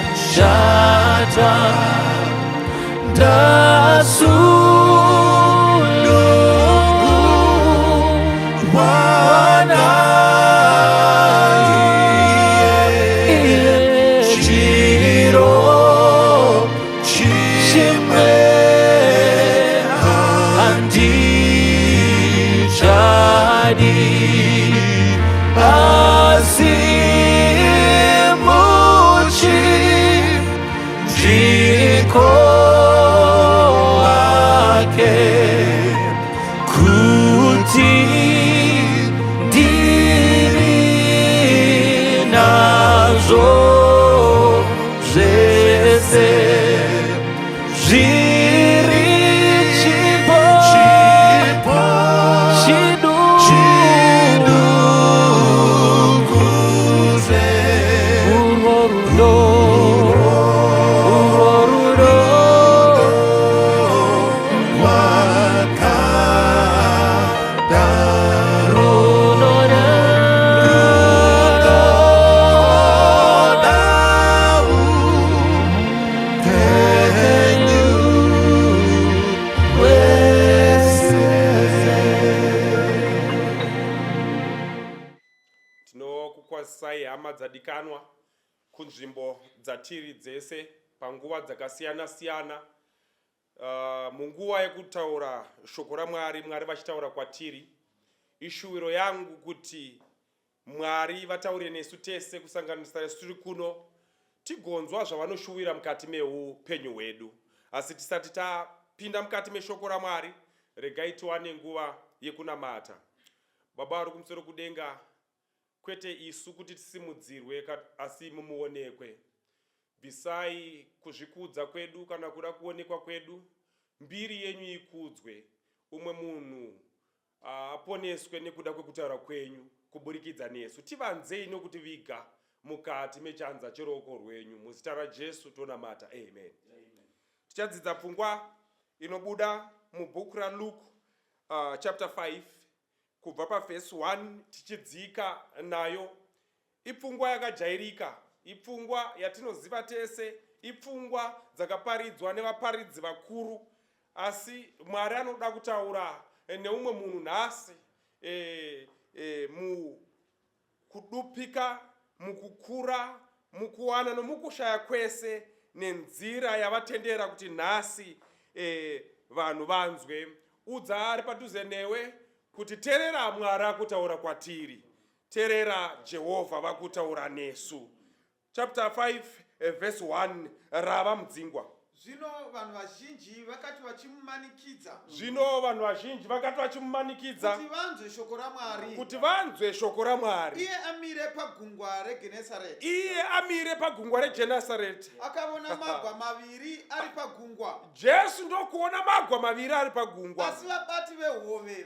wakashata ndasulugu wanaye chiro chimwe handichadi asimuchi jiko wake kuti ndiri nazo zvese zviri chipo chidukuze urwo rudo tinokukwazisai hama dzadikanwa kunzvimbo dzatiri dzese panguva dzakasiyana-siyana. Munguva yekutaura shoko raMwari, Mwari vachitaura kwatiri, ishuwiro yangu kuti Mwari vataure nesu tese kusanganisa nesu tiri kuno tigonzwa zvavanoshuwira mukati meupenyu hwedu. Asi tisati tapinda mukati meshoko raMwari, regai tiwane nguva yekunamata. Baba vari kumusoro kudenga, kwete isu kuti tisimudzirwe asi mumuonekwe. Bvisai kuzvikudza kwedu kana kuda kuonekwa kwedu, mbiri yenyu ikudzwe, umwe munhu aponeswe nekuda kwekutaura kwenyu kuburikidza nesu. Tivanzei nokutiviga mukati mechanza cheruoko rwenyu. Muzita raJesu tonamata, amen. Tichadzidza pfungwa inobuda mubhuku raLuke chapter 5 kubva pavhesi 1 tichidzika nayo. Ipfungwa yakajairika, ipfungwa yatinoziva tese, ipfungwa dzakaparidzwa nevaparidzi vakuru. Asi Mwari anoda kutaura neumwe munhu nhasi mukudupika, mukukura, mukuwana nomukushaya kwese, nenzira yavatendera kuti nhasi vanhu vanzwe. Udza ari padhuze newe kuti teerera Mwari akutaura kwatiri, teerera Jehovha vakutaura nesu. Chapter 5 verse 1 rava mudzingwa. Zvino vanhu vazhinji vakati vachimumanikidza kuti vanzwe shoko raMwari. Iye amire pagungwa reGenasareti. Akaona magwa maviri ari pagungwa. Jesu ndokuona magwa maviri ari pagungwa. Asi vabati vehove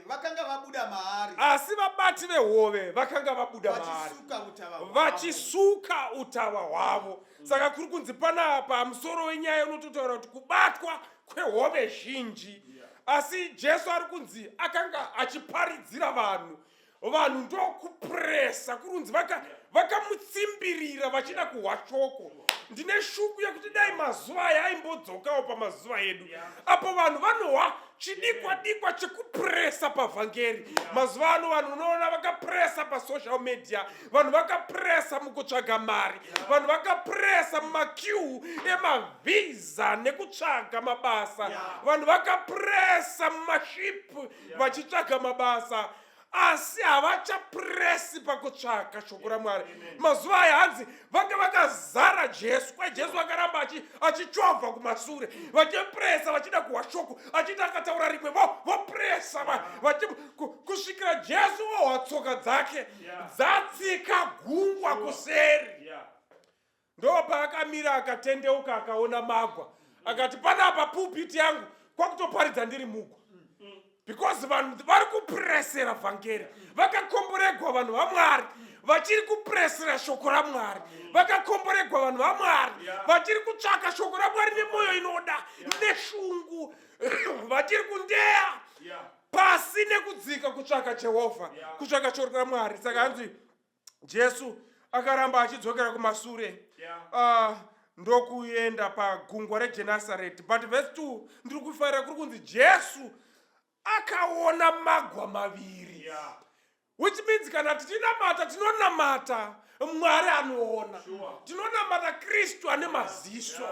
vakanga vabuda maari. Vachisuka utava hwavo. Saka kuri kunzi panapa musoro wenyaya unototaura kuti kubatwa kwehove zhinji. Asi Jesu ari kunzi akanga achiparidzira vanhu. Vanhu ndokupuresa, kurunzi vakamutsimbirira vachida kuhwa shoko. Ndine shuku yekuti dai mazuva aya aimbodzokawo pamazuva edu, apo vanhu vanohwa chidikwa chekupuresa pavhangeri. Mazuva ano vanhu unoona vakapuresa pasocial media, vanhu vakapuresa mukutsvaga mari, vanhu vakapuresa mumakiu emavhiza nekutsvaga mabasa, vanhu vakapuresa mumashipu vachitsvaga mabasa. Asi havachapuresi pakutsvaka shoko raMwari. Mazuva aya hanzi vanga vakazara Jesu, kwai Jesu akaramba achichovha kumasure, vachipuresa vachida kuhwa shoko, achida akataura rimwe vopuresa kusvikira Jesu vohwa tsoka dzake dzatsika gungwa kuseri. Ndo paakamira akatendeuka akaona magwa, akati panapa pulpiti yangu kwakutoparidza ndiri mugwa. Because vanhu vari kupuresera vhangeri, vakakomboregwa vanhu vaMwari, vachiri kupuresera shoko raMwari, vakakomboregwa vanhu vaMwari, vachiri kutsvaka shoko raMwari nemwoyo inoda, neshungu, vachiri kundeya, pasi nekudzika kutsvaka Jehovha, kutsvaka shoko raMwari. Saka hanzi Jesu akaramba achidzokera kumasure. Ndokuenda pagungwa reGenasareti. But verse 2 ndiri kufarira kuri kunzi Jesu akaona magwa maviri. Which means kana tichinamata tinonamata Mwari anoona. Tinonamata Kristu ane maziso.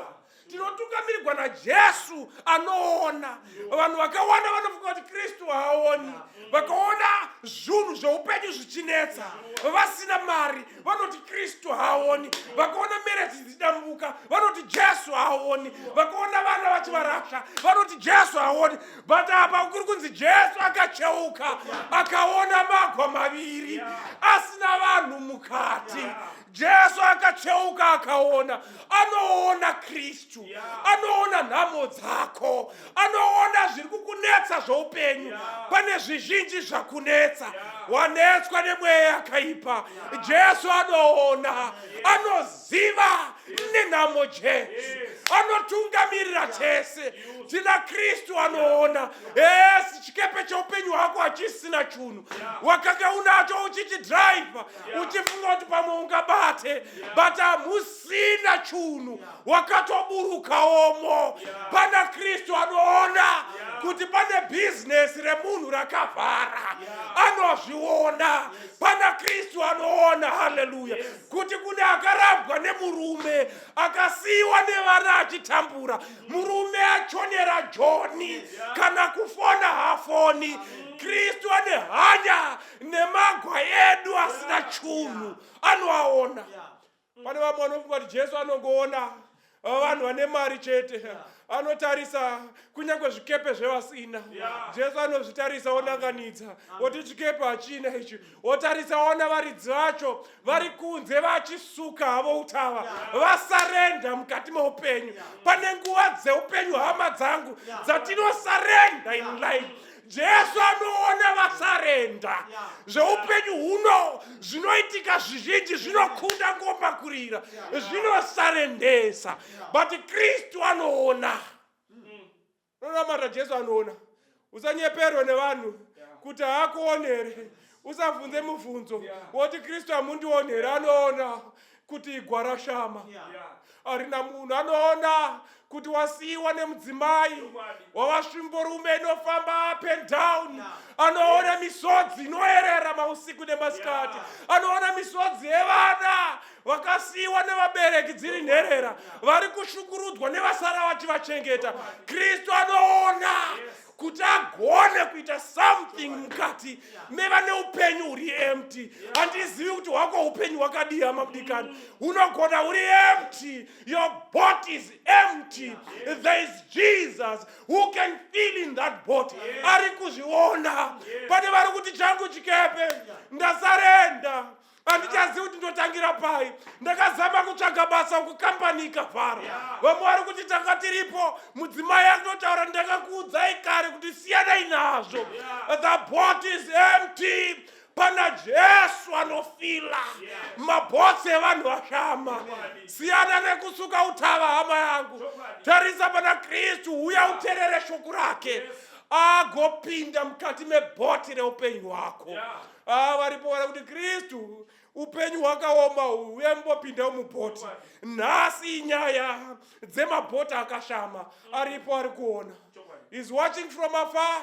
Tinotungamirirwa naJesu anoona. Vanhu vakawanda vanofunga kuti Kristu haoni. Vakaona zvinhu zveupenyu zvichinetsa, vasina mari, vanoti Kristu haoni. Vakaona merezi dzichidambuka, vanoti Jesu haoni. Vakaona vana vachivarasha, vanoti Jesu haoni. But apa kuri kunzi Jesu akacheuka, akaona magwa maviri, asina vanhu mukati. Jesu akacheuka akaona. Anoona Kristu. Anoona nhamo dzako. Anoona zviri kukunetsa zveupenyu. Pane zvizhinji zvakunetsa. Wanetswa nemweya yakaipa. Jesu anoona. Anoziva nenhamo Jesu. Anotungamirira tese. Tina Kristu anoona. Chikepe cheupenyu hwako hachisina chunhu. Wakanga unacho uchichidhiraivha. Uchifunga kuti pamwe ungabata. But musina chunhu. Wakatoburukawomo. Pana Kristu anoona kuti pane business remunhu rakavhara. Anozviona. Pana Kristu anoona. Hallelujah. Kuti kune akarambwa nemurume akasiiwa nevana achitambura. Murume achonera Joni kana kufona hafoni. Kristu ane hanya nemagwa edu asina chunhu. Anoaona. Pane vamwe vanofunga kuti Jesu anongoona vanhu vane mari chete. Anotarisa kunyange zvikepe zvevasina. Jesu anozvitarisa onanganidza. Oti chikepe hachina ichi. Otarisa ona varidzi vacho vari kunze vachisuka havo utava. Vasarenda mukati meupenyu. Pane nguva dzeupenyu hama dzangu dzatinosarenda in life. Jesu anoona vasarenda. Zveupenyu huno zvinoitika zvizhinji zvinokunda ngomakurira. Zvinosarendesa. But Kristu anoona. Nonamata Jesu anoona. Usanyeperwe nevanhu kuti haakuonere. Usabvunze mubvunzo woti Kristu hamundionere. Anoona kuti igwa rashama. Arina munhu anoona kuti wasiiwa nemudzimai wavasvimborume inofamba up and down. Anoona misodzi inoerera mausiku nemasikati. Anoona misodzi yevana vakasiiwa nevabereki dziri nherera, vari kushukurudzwa nevasara vachivachengeta. Kristu anoona kuti agone kuita something mukati mevane upenyu huri empty. Handizivi kuti hwako upenyu hwakadii hama mudikani. Unogona huri empty. Your boat is empty. There is Jesus who can fill in that boat. Ari kuzviona. Pane vari kuti changu chikepe ndasarenda. Handichazivi kuti ndotangira pai. Ndakazama kutsvaga basa kukambani ikavhara. Vamwe vari kuti tanga tiripo mudzimai anotaura ndakakuudzai kare kuti siyanai nazvo. The boat is empty. Pana Jesu anofila mabhotsi evanhu vashama. Siyana nekusuka utava hama yangu. Tarisa pana Kristu, uya uterere shoko rake. Agopinda mukati mebhoti reupenyu hwako. Varipo vari kuti Kristu upenyu hwakaoma uye mbopinda mubhoti. Nhasi inyaya dzemabhoti akashama. Aripo ari kuona. He's watching from afar.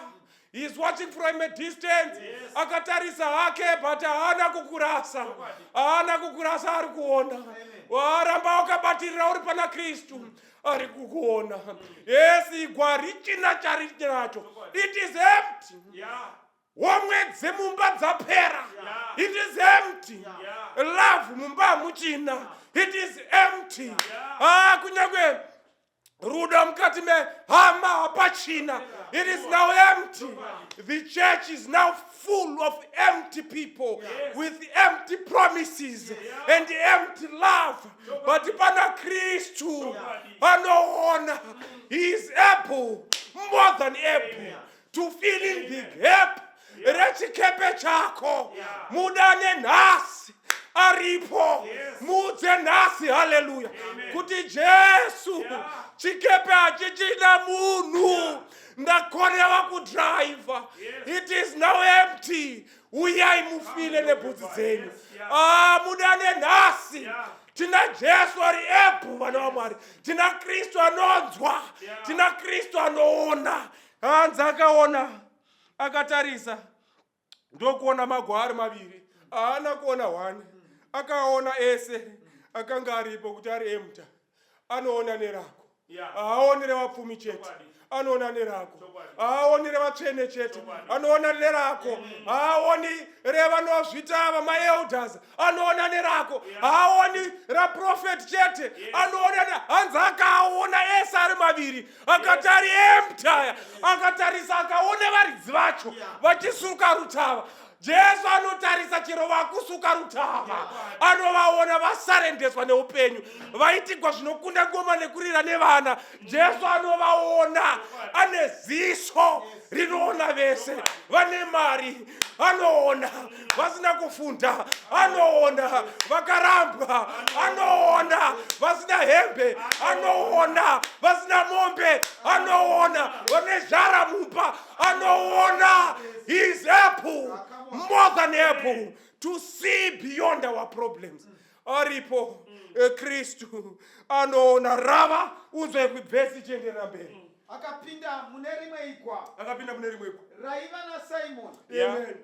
He's watching from a distance. Akatarisa hake but haana kukurasa. Haana kukurasa ari kuona. Waramba wakabatirira uri pana Kristu. Ari kukuona. Yes, igwa richina charinacho. It is empty. Wamwedze mumba dzapera. It is empty. Love mumba muchina. It is empty. Kunyangwe ruda mukati mehama hapachina. It is now empty. The church is now full of empty people with empty promises and empty love. But pana Kristu anoona. He is able, more than able, to fill in the gap. Rechikepe chako mudane nasi aripo. Mudze nhasi, haleluya, kuti Jesu chikepe hachichina munhu, ndakonewa kudriver, it is now empty. Uyai mufile nebvudzi dzenyu. Mudane nhasi. Tina Jesu ari epu, vana vaMwari. Tina Kristu anonzwa, tina Kristu anoona. Hanzi akaona, akatarisa, ndokuona magwaro maviri, haana kuona one. Akaona ese, akanga aripo kuti ari empty. Anoona nerako, haaonere vapfumi chete, anoona nerako, haaoni revatsvene chete, anoona nerako, haaoni revanozvita vamaelders, anoona nerako, haaoni raprofeti chete, anoona. Hanzi akaona ese ari maviri, akati ari empty. Akatarisa akaona varidzi vacho vachisuka rutava. Jesu anotarisa chero vakusuka rutava, anovaona vasarendeswa neupenyu, vaitigwa zvinokunda ngoma nekurira nevana. Jesu anovaona, ane ziso rinoona vese, vane mari anoona, vasina kufunda anoona, vakarambwa anoona, vasina hembe anoona, vasina mombe anoona, vane zhara mumba anoona. He is able, more than able, to see beyond our problems. Aripo Kristu anoona. Rava unzwe kubvesi chienderera mberi. Akapinda mune rimwe igwa raiva naSimoni.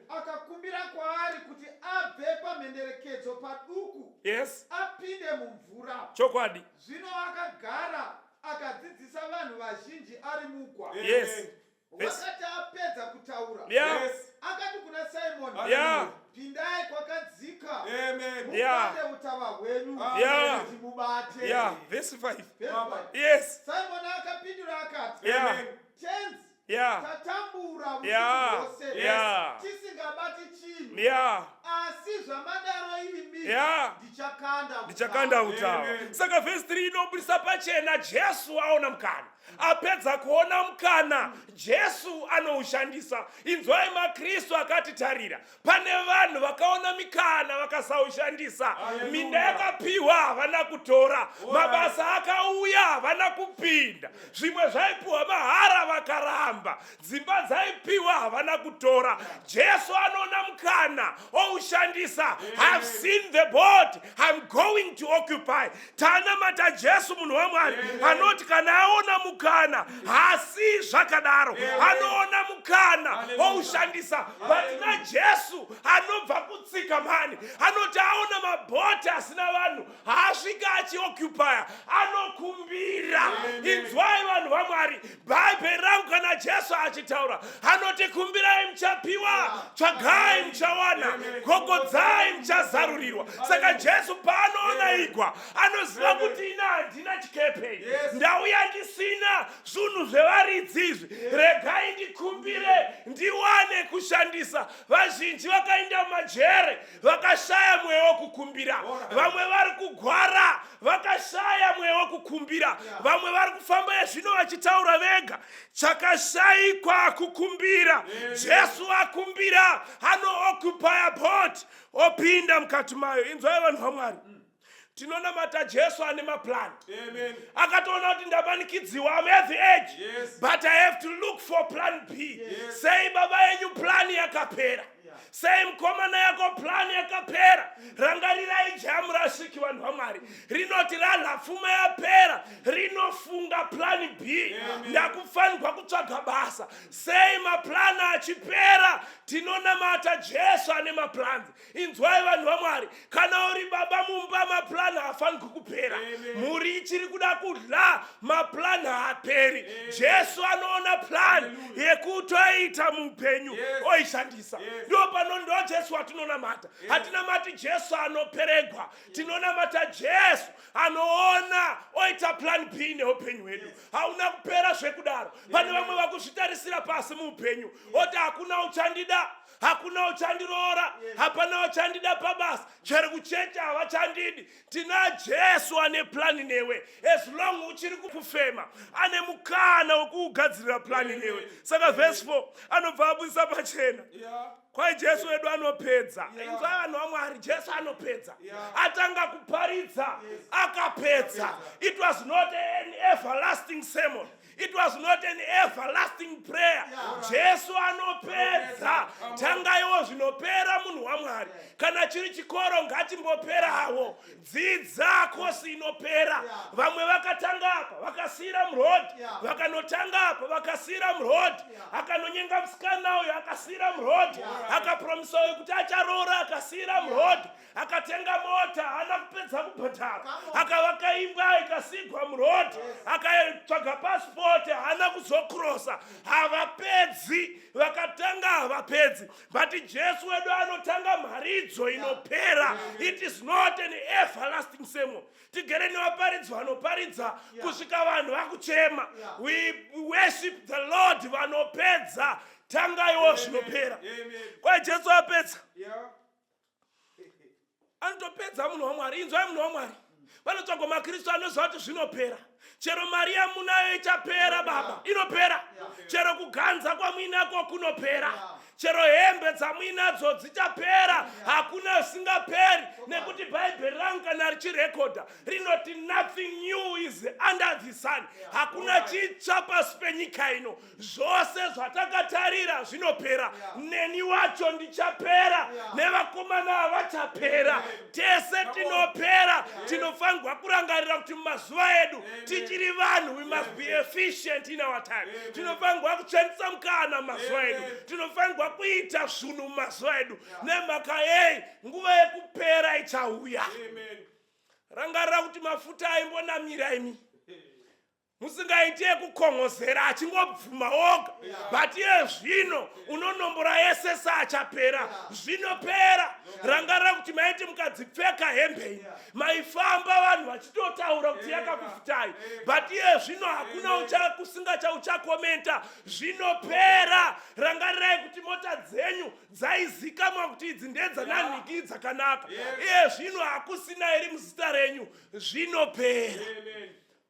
Akakumbira kwaari kuti abve pamhenderekedzo paduku apinde mumvura. Chokwadi. Zvino akagara akadzidzisa vanhu vazhinji ari mugwa. Wakati apedza kutaura, akati kuna Simoni, pindai kwakadzika, mubate utava hwenyu, mubate. Verse 5. Simoni akapindura akati, tenzi, tatambura usiku hwose, tisingabati chinhu, asi zvamadaro imi, ndichakanda utava. Saka verse 3 inobudisa pachena Jesu aona mukana. Apedza kuona mukana, Jesu anoushandisa. Inzwai maKristu akatitarira. Pane vanhu vakaona mikana vakasaushandisa. Minda yakapiwa havana kutora, mabasa akauya havana kupinda, zvimwe zvaipiwa mahara vakaramba, dzimba dzaipiwa havana kutora. Jesu anoona mukana oushandisa. I've seen the boat, I'm going to occupy. Tanamata Jesu munhu waMwari anoti kana aona mukana hasi zvakadaro, anoona mukana oushandisa. Vatina Jesu anobva kutsika mani, anoti aona mabhoti asina vanhu haasvika achioccupya, anokumbira. Inzwai vanhu vaMwari, bhaibheri rangu kana Jesu achitaura anoti kumbirai muchapiwa, tsvagai muchawana, gogodzai muchazarurirwa. Saka Jesu paanoona igwa anoziva kuti ina handina chikepe, ndauya ndisina zvinhu zvevaridzi izvi, regai ndikumbire ndiwane kushandisa. Vazhinji vakaenda mumajere vakashaya mweya wokukumbira, vamwe vari kugwara vakashaya mweya wokukumbira, vamwe vari kufamba zvino vachitaura vega, chakashayikwa kukumbira. Jesu akumbira, ano-occupy boat, opinda mukati mayo. Inzwai vanhu vaMwari, tinonamata Jesu ane maplani. Akatoona kuti ndamanikidziwa, I'm at the edge, but I have to look for plan B. Sei baba yenyu plani yakapera, sei mukomana yako plani yakapera. Rangarirai jamu rasviki vanhu vaMwari, rinoti ranhapfuma yapera, rinofunga plani B. Ndakufanirwa kutsvaga basa. Sei maplani achipera, tinonamata Jesu ane maplani. Inzwai vanhu vaMwari, kana uri baba mumba maplani haafanirwi kukupera. Muri ichiri kuda kudla, maplani haaperi. Jesu anoona plani yekuti aita muupenyu oishandisa. Ndo pano ndo Jesu watinonamata. Hatinamati Jesu anoperegwa, tinonamata Jesu anoona oita plan B neupenyu hwedu. Hauna kupera zvekudaro. Pane vamwe vakuzvitarisira pasi muupenyu, oti hakuna uchandida, hakuna uchandiroora, hapana uchandida pabasa, chero kuchecha havachandidi. Tina Jesu ane plani newe. As long uchiri kufema, ane mukana wokugadzirira plani newe. Saka verse 4 anobva abudisa pachena. kwai Jesu wedu anopedza. Inzwai vanhu vaMwari, Jesu anopedza. Atanga kuparidza, akapedza. It was not an everlasting sermon. It was not an everlasting prayer. Jesu anopedza. Tangaiwo zvinopera munhu waMwari. Kana chiri chikoro ngatimbopera hawo. Dzidza kosi inopera. Vamwe vakatanga apa, vakasira murodi. Vakanotanga apa, vakasira murodi. Akanonyenga musikana uyo, akasira murodi. Akapromisa uyo kuti acharora, akasira murodi. Akatenga mota, hana kupedza kubhadhara. Akavaka imba, ikasigwa murodi. Akatsvaga passport, hana kuzokrosa. Havapedzi, vakatanga havapedzi. But Jesu wedu anotanga mharidzo inopera. It is not an everlasting sermon. Tigere nevaparidzi vanoparidza kusvika vanhu vakuchema. We worship the Lord vanopedza. Tangaiwo zvinopera. Kwai Jesu apedza. Anotopedza munhu waMwari. Inzwai munhu waMwari. Vanotsvagwa maKristu anoziva kuti zvinopera. Chero Maria munayo ichapera baba, inopera. Chero kuganza kwamuinako kunopera. Chero hembe dzamuinadzo dzichapera, hakuna usingaperi. Nekuti Bhaibheri rangu kana richirekodha rinoti nothing new is under the sun. Hakuna chitsva pasi penyika ino. Zvose zvatakatarira zvinopera. Neni wacho ndichapera, nevakomana havachapera. Tese tinopera. Tinofanirwa kurangarira kuti mumazuva edu tichiri vanhu, we must be efficient in our time. Tinofanirwa kushandisa mukana mumazuva edu. Tinofanirwa kuita zvinhu mumazuva edu. Nemhaka yei nguva yekupera ichauya. Rangarira kuti mafuta aimbonamira imi. Musingaiti yekukhongozera achingobvuma oga. But iye zvino unonombora yese saachapera. Zvinopera. Rangarira kuti maiti mukadzipfeka hembe iyi, maifamba vanhu vachitotaura kuti yakakufutai. But iye zvino hakuna kusingacha uchakomenta. Zvinopera. Rangarirai kuti mota dzenyu dzaizikamwa kuti idzi ndedzananhiki dzakanaka. Iye zvino hakusina iri muzita renyu. Zvinopera.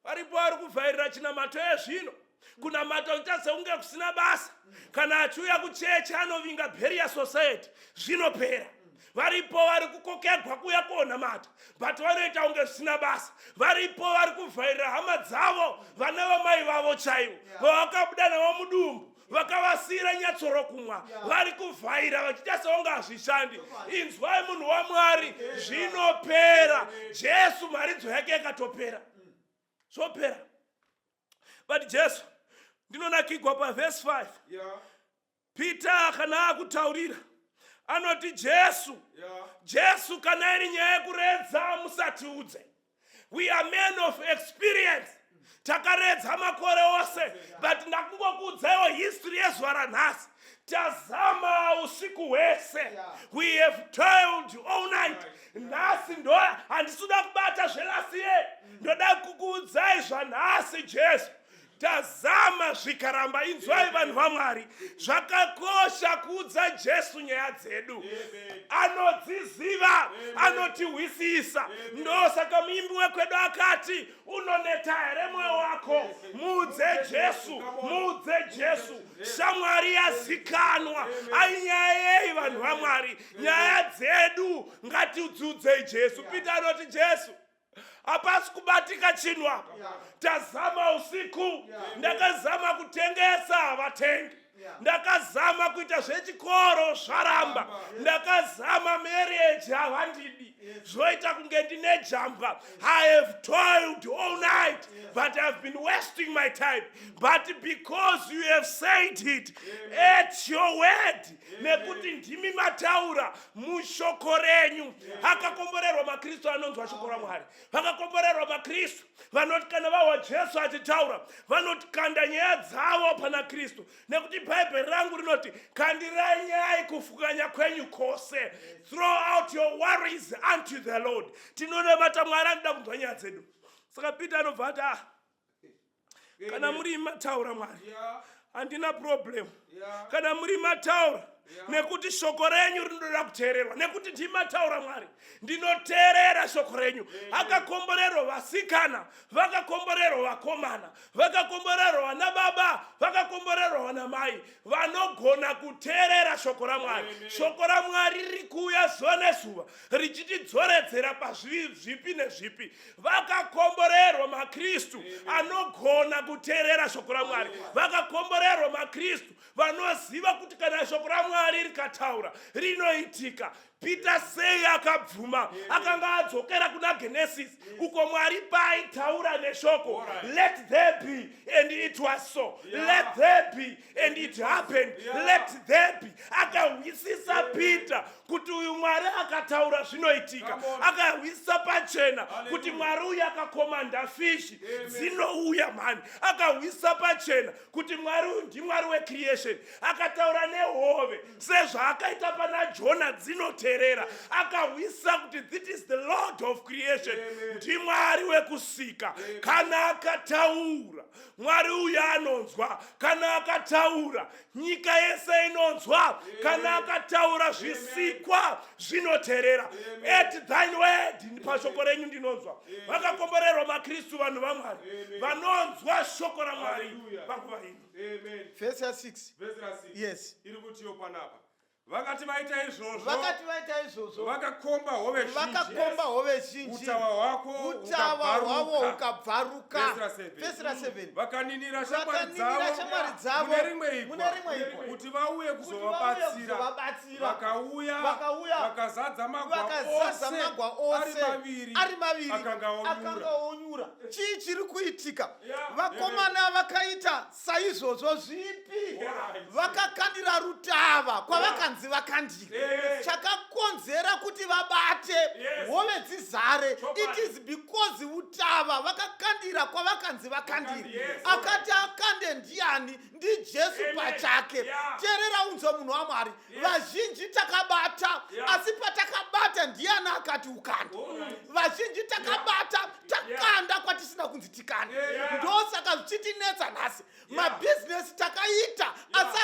Varipo vari kuvhairira chinamato ezvino. Kunamata uchase unge kusina basa. Kana achiuya kuchechi anovinga barrier society. Zvinopera. Varipo vari kukokerwa kuuya konamata, but vanoita unge zvisina basa. Varipo vari kuvhairira hama dzavo, vana vamai vavo chaivo, vavakabuda navo mudumbu, vakavasira nyatsoro kumwa. Vari kuvhaira vachiita seunge hazvishandi. Inzwai munhu waMwari, zvinopera. Jesu mharidzo yake yakatopera. Zvopera. But Jesu, ndinonakirwa paverse 5. Peter kana akutaurira anoti Jesu kana iri nyaya yekuredza musatiudze. We are men of experience. Takaredza makore ose, but ndakungokuudzaiwo history yezuva ranhasi. Tazama usiku hwese. We have toiled all night. Nhasi ndo handisuda kubata zvelasi ye. Ndoda kukuudzai zvanhasi Jesu. Tazama zvikaramba. Inzwai vanhu vaMwari. Zvakakosha kuudza Jesu nyaya dzedu. Anodziziva, anotihwisisa. Ndosaka muimbi wekwedu akati, unoneta here mwoyo wako? Muudze Jesu, muudze Jesu. Shamwari yazikanwa. Ai nyaya yei vanhu vaMwari? Nyaya dzedu ngatiudzudze Jesu. Peter anoti Jesu, hapasi kubatika chinhu apa. Tazama usiku. Ndakazama kutengesa havatengi. Ndakazama kuita zvechikoro zvaramba. Ndakazama marriage havandidi. Zvoita kunge ndine jamba. I have toiled all night, but I've been wasting my time. But because you have said it at your word, nekuti ndimi mataura mushoko renyu. Akakomborerwa maKristu anonzwa shoko raMwari. Vakakomborerwa maKristu vanoti kana vahwa Jesu achitaura vanotikanda nyaya dzavo pana Kristu. Nekuti Bhaibheri rangu rinoti kandirai nyaya kufukanya kwenyu kwose. Throw out your worries unto the Lord. Tinonamata Mwari anoda kunzwa nyaya dzedu. Saka Peter anobva ati kana muri mataura Mwari, handina problem. Kana muri mataura nekuti shoko renyu rinoda kuteererwa, nekuti ndimataura Mwari, ndinoteerera shoko renyu. Akakomborerwa vasikana, vakakomborerwa vakomana, vakakomborerwa vana baba, vakakomborerwa vana mai, vanogona kuteerera shoko raMwari. Shoko raMwari riri kuuya zuva nezuva richitidzoredzera pazvipi nezvipi. Vakakomborerwa maKristu anogona kuteerera shoko raMwari. Vakakomborerwa maKristu vanoziva kuti kana shoko raMwari rikataura rinoitika. Peter sei akabvuma, akanga adzokera kuna Genesis uko Mwari paaitaura neshoko. Let there be, and it was so. Let there be, and it happened. Let there be. Akahwisisa Peter kuti uyu Mwari akataura zvinoitika. Akahwisisa pachena kuti Mwari uyu akakomanda fishi dzinouya mani. Akahwisisa pachena kuti Mwari uyu ndiMwari wecreation. Akataura nehove sezvaakaita pana Jona dzinoteerera. Akahwisisa kuti this is the Lord of creation. NdiMwari wekusika. Kana akataura Mwari uyu anonzwa. Kana akataura nyika yese inonzwa. Kana akataura zvisikwa zvinoteerera. At thine word, pashoko renyu ndinonzwa. Vakakomborerwa maKristu vanhu vaMwari vanonzwa shoko raMwari panguva ino. Amen. Verse 6. Yes. Iri kutiyo panapa. Vakati vaita izvozvo, vakakomba hove zhinji, utava hwavo ukabvaruka. Verse 7. Vakaninira shamwari dzavo mune rimwe igwa kuti vauye kuzovabatsira. Vakauya vakazadza magwa ose ari maviri akanga onyura. Chii chiri kuitika? Vakomana vakaita saizvozvo zvipi? Vakakandira rutava kwavakanzi vakandira. Chakakonzera kuti vabate hove dzizare. It is because utava vakakandira kwavakanzi vakandira. Akati akande ndiani? NdiJesu pachake. Teerera unzo munhu waMwari. Vazhinji takabata, asi patakabata ndiani akati ukanda. Vazhinji takabata, takanda kwatisina kunzi tikande. Ndosaka zvichitinetsa nhasi. Mabusiness takaita, asi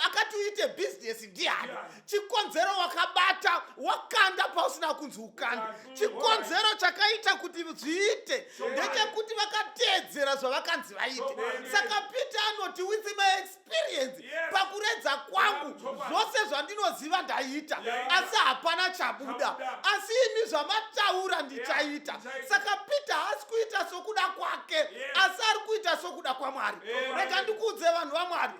akati uite business ndiani. Chikonzero wakabata, wakanda pausina kunzi ukanda. Chikonzero chakaita kuti zviite ndechekuti vakateedzera zvavakanzi vaite. Saka Peter anoti with my experience, pakuredza kwangu zvose zvandinoziva ndaita, asi hapana chabuda. Asi imi zvamataura ndichaita. Saka Peter haasi kuita sokuda kwake, asi ari kuita sokuda kwaMwari. Rega ndikuudze vanhu vaMwari,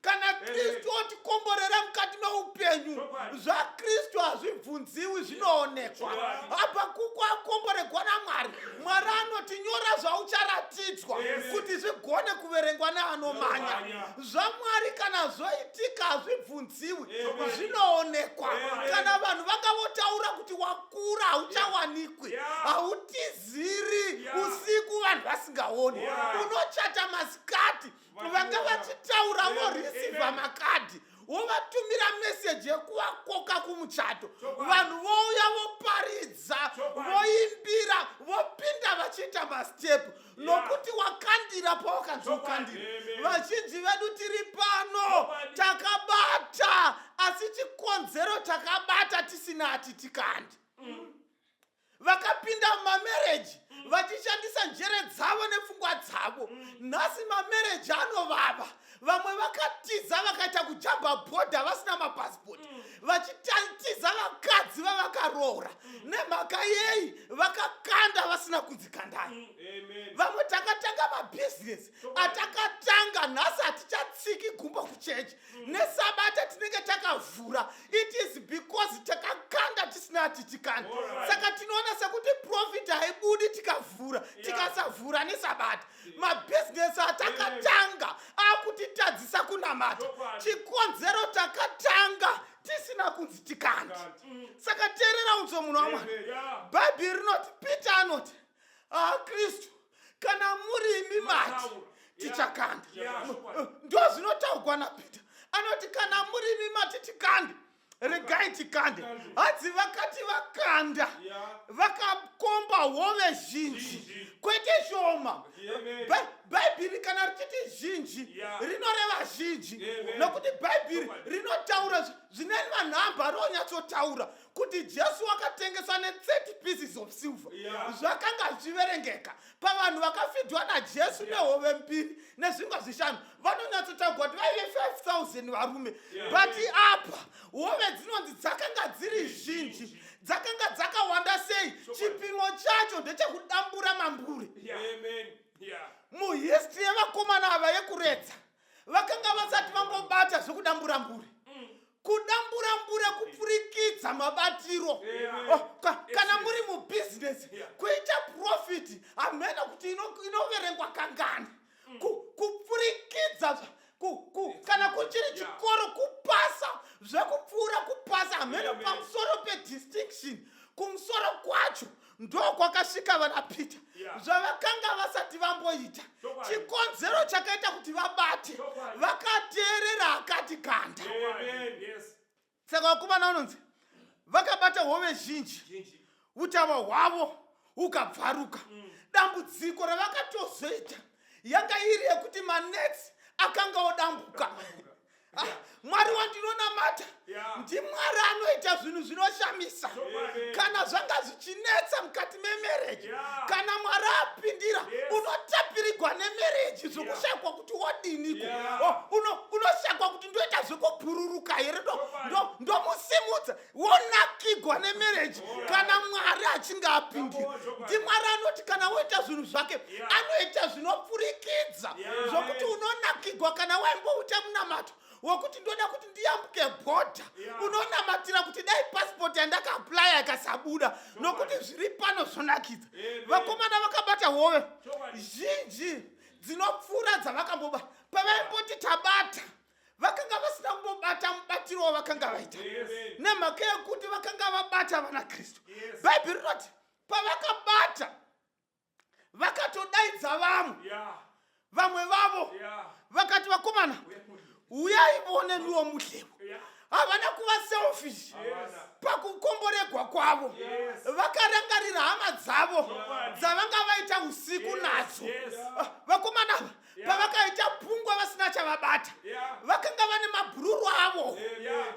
kana Kristu otikomborera mukati meupenyu, zvaKristu hazvibvunziwi, zvinoonekwa. Apa kuko akomboregwa naMwari, Mwari anotinyora zvaucharatidzwa kuti zvigone kuverengwa neanomanya. ZvaMwari kana zvoitika hazvibvunziwi, zvinoonekwa. Kana vanhu vangavotaura kuti wakura hauchawanikwi, hautiziri usiku vanhu vasingaoni, unochata masikati, vanga vachitaura vorisiva makadhi, wovatumira meseji yekuvakoka kumuchato. Vanhu vouya voparidza, voimbira, vopinda vachiita mastepu nokuti wakandira pawakanzi ukandira. Vazhinji vedu tiri pano takabata, asi chikonzero takabata tisina ati tikandi. Vakapinda mumamereji vachishandisa njere dzavo nepfungwa dzavo. Nhasi mamereji anovava. Vamwe vakatiza vakaita kujamba bhodha vasina mapasipoti, vachitiza vakadzi vavakaroora. Nemhaka yei vakakanda vasina kunzikandai. Vamwe takatanga mabhizinesi atakatanga, nhasi hatichatsiki gumbo kuchechi. Nesabata tinenge takavhura. It is because takakanda tisina ati tikanda. Saka tinoona sekuti profit haibudi tikavhura, tikasavhura nesabata. Mabhizinesi atakatanga akutitadzisa kunamata. Chikonzero takatanga tisina kunzi tikandi. Saka teerera unzo munhu waMwari. Bhaibheri rinoti, Peter anoti, Kristu, kana muri imi mati tichakanda. Ndo zvinotaurwa naPeter. Anoti kana muri imi mati tikande, regai tikande. Hadzi vakati vakanda, vakakomba hove zhinji, kwete shoma. Bhaibheri kana richiti zhinji rinoreva zhinji, nokuti Bhaibheri rinotaura manhamba ronatsotaura kuti Jesu wakatengeswa ne30 pieces of silver. Zvakanga zviverengeka pavanhu vakafidwa naJesu nehove mbiri nezvingwa zvishanu. Vanonyatsotaura kuti vaive 5,000 varume. But apa hove dzinonzi dzakanga dziri zhinji, dzakanga dzakawanda sei. Chipimo chacho ndechekudambura mambure. Muhistory yevakomana ava yekuredza vakanga vasati vambobata zvekudambura mbure. Kudambura mbure kupfurikidza mabatiro. Kana muri mubusiness kuita profit hamena kuti inoverengwa kangani. Kupfurikidza kana kuchiri chikoro kupasa zvekupfuura kupasa hamena pamusoro pedistinction. Kumusoro kwacho ndokwakasvika vana Peter zvavakanga vasati vamboita. Chikonzero chakaita kuti vabate vakateerera akati ganda. Saka vakomana vanonzi vakabata hove zhinji, utava hwavo hukabvaruka. Dambudziko ravakatozoita yanga iri yekuti manetsi akanga odambuka. Mwari wandinonamata ndimwari anoita zvinhu zvinoshamisa. Kana zvanga zvichinetsa mukati memereji, kana Mwari apindira unotapirigwa nemereji zvokushakwa kuti wodiniko. Unoshakwa kuti ndoita zvekubhururuka here, ndomusimudza wonakigwa nemereji kana Mwari achinge apindira. Ndimwari anoti kana woita zvinhu zvake anoita zvinopfurikidza zvokuti unonakigwa kana waimbouta munamato wokuti ndoda kuti ndiyambuke bhodha. Unonamatira kuti dai passport yandakaaplya ikasabuda nokuti zviri pano zvonakidza. Vakomana vakabata hove zhinji dzinopfuura dzavakambobata. Pavaimboti tabata vakanga vasina kumbobata mubatiro wavakanga vaita nemhaka yekuti vakanga vabata vana Kristu. Bhaibheri rinoti pavakabata vakatodaidza vamwe vavo vakati vakomana uyai muone niwo muhlevo. Havana kuva selfish pakukomboregwa kwavo. Vakarangarira hama dzavo dzavanga vaita usiku nadzo. Vakomana ava pavakaita pungwa vasina chavabata vakanga vane mabhururu avo.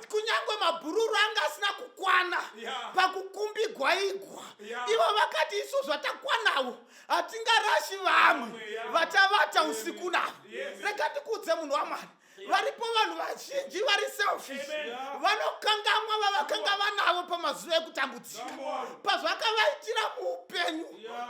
Kunyange mabhururu anga asina kukwana pakukumbigwa igwa. Ivo vakati isu zvatakwanawo hatingarashi vamwe vatavata usiku navo. Rega ndikudze munhu waMwari, varipo vanhu vazhinji vari selfish vanokangamwa vavakanga vanavo pamazuva ekutambudzika. Pazvakavaitira muupenyu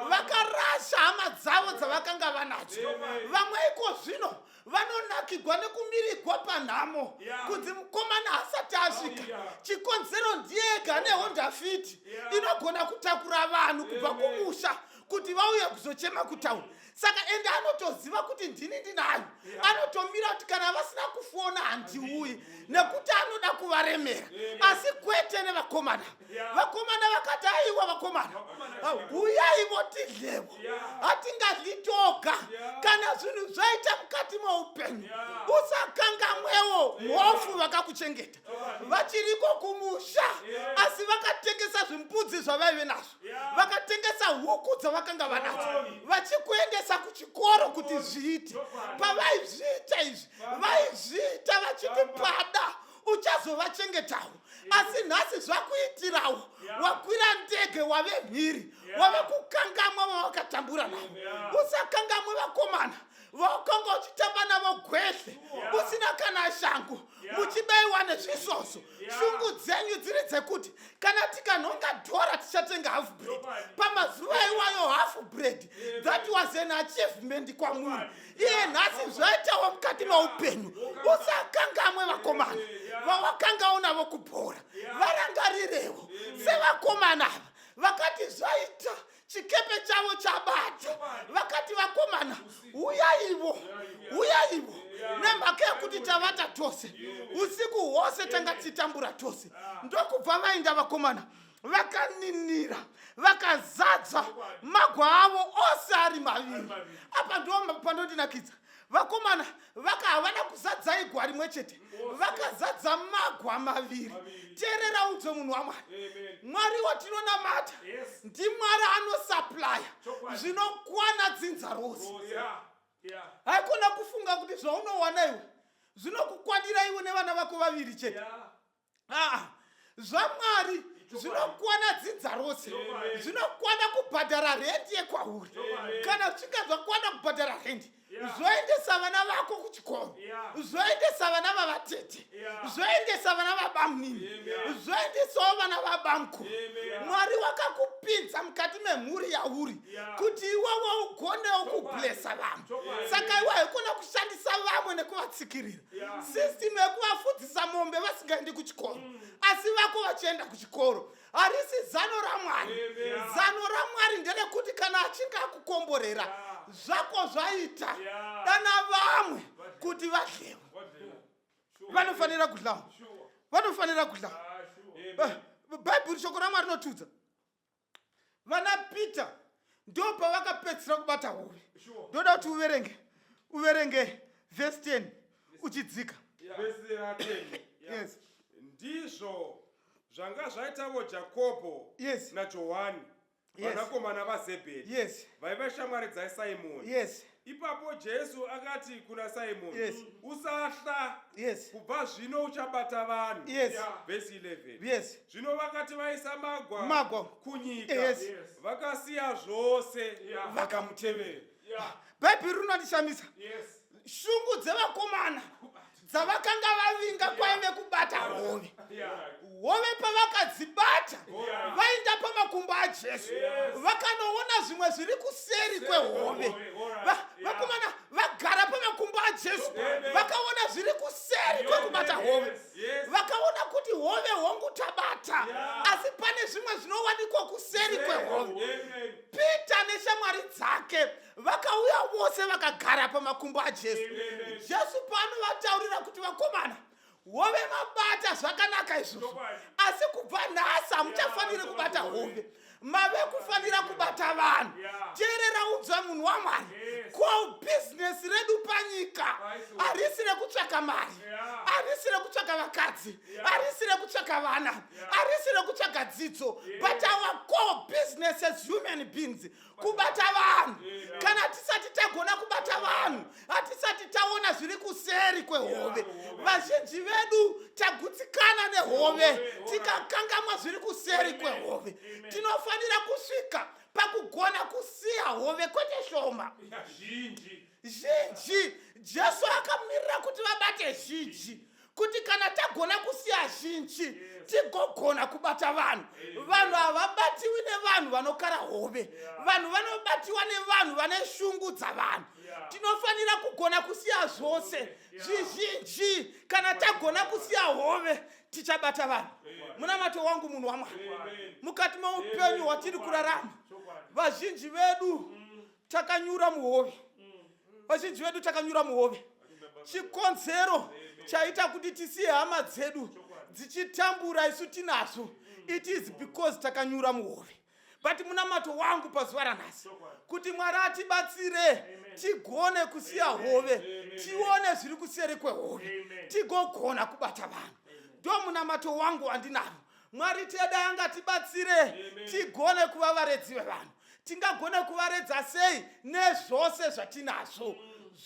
vakarasha hama dzavo dzavakanga vanadzo. Vamwe iko zvino vanonakigwa nekumirigwa panhamo kunzi mukomana hasati asvika. Chikonzero ndiyega neHonda Fit inogona kutakura vanhu kubva kumusha kuti vauye kuzochema kutaura. Saka ende anotoziva kuti ndini ndinayo. Anotomira kuti kana vasina kufona handiuyi nekuti anoda kuvaremera. Asi kwete nevakomana. Vakomana vakati aiwa vakomana uyai votidlevo hatingadli toga kana zvinhu zvaita mukati meupenyu. Usakangamwewo mhofu vakakuchengeta vachiriko kumusha asi vakatengesa zvimbudzi zvavaive nazvo, vakatengesa huku dzavakanga vanadzo vachikuendesa kuchikoro kuti zviite. Pavaizviita izvi vaizviita vachiti pada uchazovachengetawo. Asi nhasi zvakuitirawo wakwira ndege wave mhiri wave kukangamwa vavakatambura navo. Usakangamwe vakomana vakanga uchitamba navo gwedhle usina kana shangu muchibaiwa nezvisoso. Shungu dzenyu dziri dzekuti kana tikanhonga dhora tichatenga half bread. Pamazuva iwayo half bread that was an achievement kwamuri. Iye nhasi zvaitawo mukati meupenyu. Usakangamwe vakomana vavakanga unavo kubhora. Varangarirewo sevakomana ava vakati zvaita chikepe chavo chabata. Vakati vakomana uyaivo nemhaka yekuti tavata tose usiku hwose tanga tichitambura tose. Ndokubva vainda vakomana vakaninira vakazadza magwa avo ose ari maviri. Apa ndo panondinakidza. Vakomana havana kuzadza igwa rimwe chete, vakazadza magwa maviri. Teerera udze munhu waMwari. Mwari watinonamata ndimwari anosuplya zvinokwana dzinza rose. Haikona kufunga kuti zvaunowana iwe zvinokukwanira iwe nevana vako vaviri chete. zvamwari zvinokwana dzinza rose, zvinokwana kubhadhara rendi yekwauri. Kana zvichinge zvakwana kubhadhara rendi, zvoendesa vana vako kuchikoro, zvoendesa vana vavatete, zvoendesa vana vabamunini, zvoendesawo vana vabamko. Mwari wakakupinza mukati memhuri yauri kuti iwewe ugonewo kublesa vamwe. Saka iwe haikona kushandisa vamwe nekuvatsikirira. System yekuvafudzisa mombe vasingaendi kuchikoro, asi vako vachienda kuchikoro harisi zano raMwari. Zano raMwari nderekuti kana achinge akukomborera zvako zvaita, dana vamwe kuti vadlewo. Vanofanira kudlawo, vanofanira kudlawo. Bhaibheri shoko raMwari rinotudza vana Peter ndo pavakapedzisira kubata hove. Ndoda kuti uverenge verse 10 uchidzika. Verse 10. Yes. Ndizvo zvanga zvaitavo Jakobho naJohani, vanakomana vaZebhedhi, vaiva shamwari dzaSimoni. Ipapo Jesu akati kuna Simoni, usatya, kubva zvino uchabata vanhu. Verse 11. Zvino vakati vaisa magwa kunyika, vakasiya zvose vakamutevera. Bhaibheri rinondishamisa. Shungu dzevakomana dzavakanga vavinga kwaive kubata hove. Hove pavakadzibata vaenda pamakumbo aJesu, vakanoona zvimwe zviri kuseri kwehove. Vakomana vagara pamakumbo aJesu, vakaona zviri kuseri kwekubata hove. Vakaona kuti hove hongu tabata, asi pane zvimwe zvinowanikwa kuseri kwehove. Peter neshamwari dzake vakauya vose vakagara pamakumbo aJesu. Jesu panovataurira kuti vakomana, hove mabata zvakanaka izvozvo, asi kubva nhasi hamuchafaniri kubata hove, mave kufanira kubata vanhu. Teerera udza munhu waMwari, ko bhizinesi redu panyika harisi rekutsvaka mari, harisi rekutsvaka vakadzi, harisi rekutsvaka vana, harisi rekutsvaka dzidzo, but our core business as human beings kubata vanhu. Kana tisati tagona kubata vanhu, hatisati taona zviri kuseri kwehove. Vazhinji vedu tagutsikana nehove, tikakangamwa zviri kuseri kwehove. Tinofanira kusvika pakugona kusiya hove, kwete shoma. Zhinji Jesu akamirira kuti vabate zhinji, kuti kana tagona kusiya zhinji tigogona kubata vanhu. Vanhu havabatiwi nevanhu vanokara hove, vanhu vanobatiwa nevanhu vane shungu dzavanhu. Tinofanira kugona kusiya zvose zvizhinji. Kana tagona kusiya hove tichabata vanhu. Munamato wangu munhu waMwari, mukati meupenyu hwatiri kurarama, vazhinji vedu takanyura muhove. Vazhinji vedu takanyura muhove. Chikonzero chaita kuti tisiye hama dzedu dzichitambura isu tinazo, it is because takanyura muhove. But munamato wangu pazuva ranhasi kuti Mwari atibatsire tigone kusiya hove, tione zviri kuseri kwehove, tigogona kubata vanhu. Ndo munamato wangu wandinavo. Mwari teda angatibatsire tigone kuva varedzi vevanhu. Tingagone kuvaredza sei? Nezvose zvatinazo.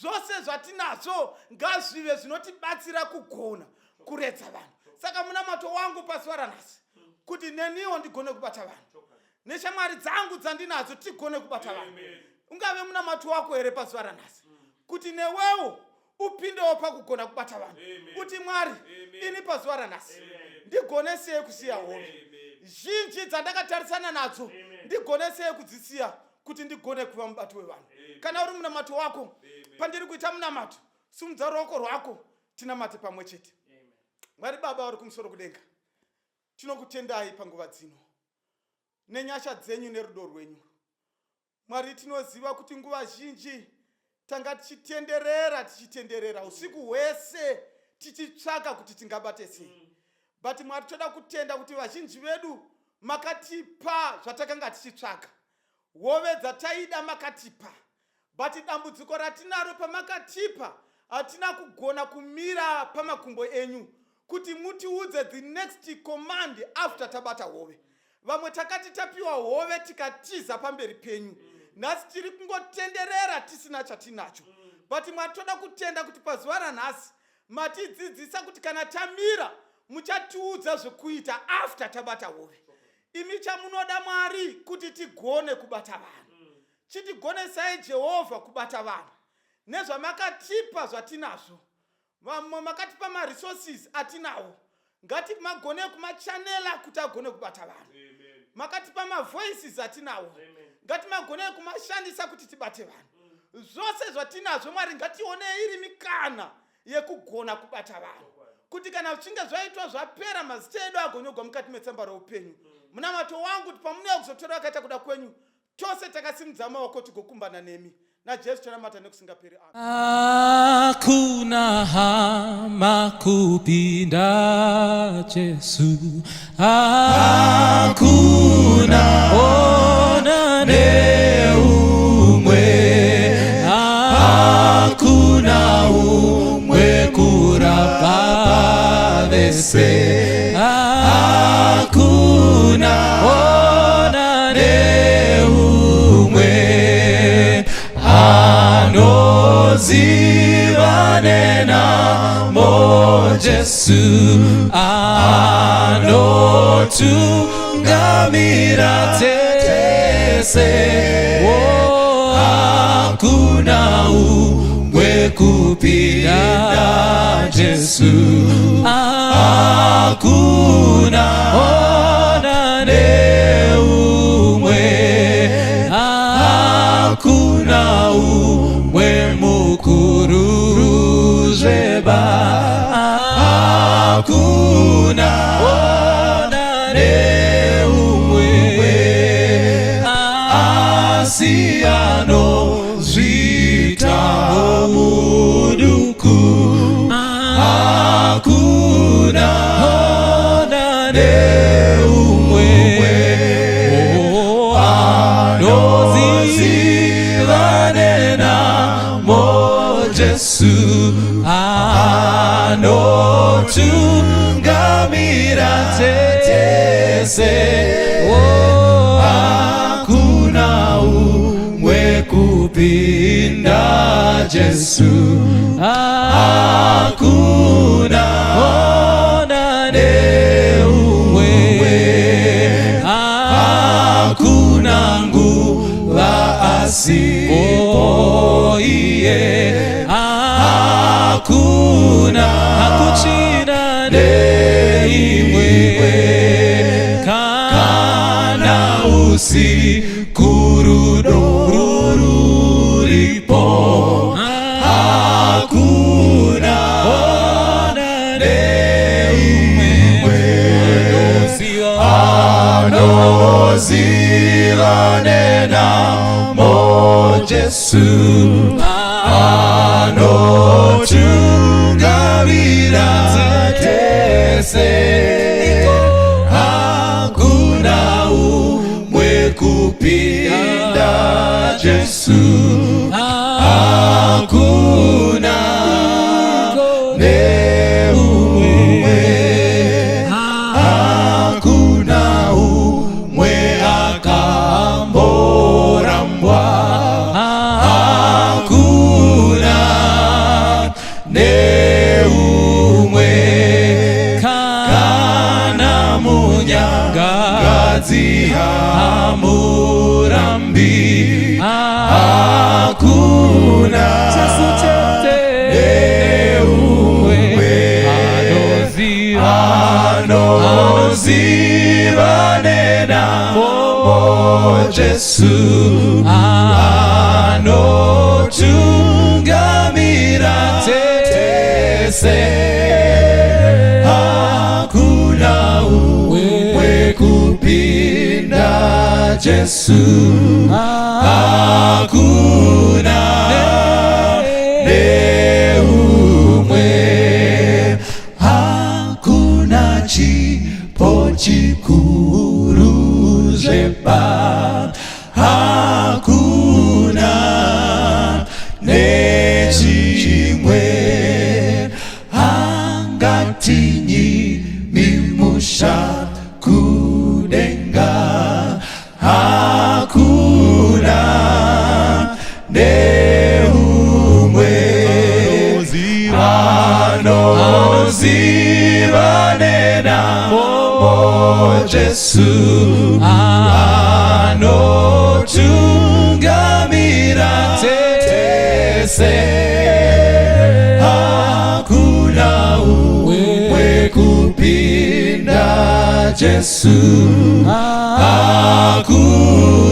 Zvose zvatinazo ngazvive zvinotibatsira kugona kuredza vanhu. Saka munamato wangu pazuva ranhasi kuti neniwo ndigone kubata vanhu, neshamwari dzangu dzandinadzo tigone kubata vanhu. Ungave munamato wako here pazuva ranhasi kuti newewo upindewo pakugona kubata vanhu. Uti Mwari, ini pazuva ranhasi ndigone sei kusiya hove. Zhinji dzandakatarisana nadzo ndigone sei kudzisiya kuti ndigone kuva mubati wevanhu. Kana uri munamato wako, pandiri kuita munamato, simudza ruoko rwako tinamate pamwe chete. Mwari Baba uri kumusoro kudenga, tinokutendai panguva dzino nenyasha dzenyu nerudo rwenyu. Mwari, tinoziva kuti nguva zhinji tanga tichitenderera usiku hwese tichitsvaka kuti tingabate sei. But Mwari, toda kutenda kuti vazhinji vedu makatipa zvatakanga tichitsvaka, hove dzataida makatipa, but dambudziko ratinaro pamakatipa hatina kugona kumira pamakumbo enyu kuti mutiudze the next command after tabata hove. Vamwe takati tapiwa hove tikatiza pamberi penyu, nhasi tiri kungotenderera tisina chatinacho. But Mwari, toda kutenda kuti pazuva ranhasi matidzidzisa kuti kana tamira muchatiudza zvekuita after tabata hove. Imi chamunoda Mwari kuti tigone kubata vanhu. Chitigonesai Jehovha kubata vanhu. Nezvamakatipa zvatinazvo. Makatipa ma-resources atinawo. Ngati magone kumachanela kuti agone kubata vanhu. Makatipa ma-voices atinawo. Ngati magone kumashandisa kuti tibate vanhu. Zvose zvatinazvo Mwari ngatione iri mikana yekugona kubata vanhu. Kuti kana zvichinge zvaitwa zvapera mazita edu agonyogwa mukati metsamba roupenyu. Munamato wangu kuti pamunouya kuzotora akaita kuda kwenyu, tose takasimudza maoko tigokumbana nemi. Na Jesu chanamata nekusingaperi. Hakuna hama kupinda Jesu. Hakuna ona neumwe. Hakuna umwe kurapa vese. Hakuna ona neumwe. Anozivane namo Jesu, anotungamira tese. Hakuna umwe kupinda Jesu. Hakuna ona neumwe. Hakuna umwe mukuru zeba. Hakuna ona neumwe. Asiano zvita muduku. Hakuna ona neumwe. Anozivane namo Jesu, anotungamira tese. Hakuna umwe kupinda Jesu. Hakuna ona neumwe. Hakuna nguva asipo iye. Hakuna hakuchina neimwe. Kana usiku ruripo. Hakuna ona neimwe. Anozivane namo Jesu, anotungamira tese. Hakuna umwe kupinda Jesu. Hakuna neumwe. Hakuna umwe akamborambwa. Hakuna neumwe. Kana munyangadzi hamurambi. Hakuna neumwe. Anozivane namo Jesu, anotungamira tese. Hakuna umwe kupinda Jesu. Hakuna neumwe. Hakuna chipo chikuru zeba. Hakuna nechimwe. Hangatinyi mimusha kudenga. Hakuna ne Jesu anotungamira tese, hakuna umwe kupinda Jesu, hakuna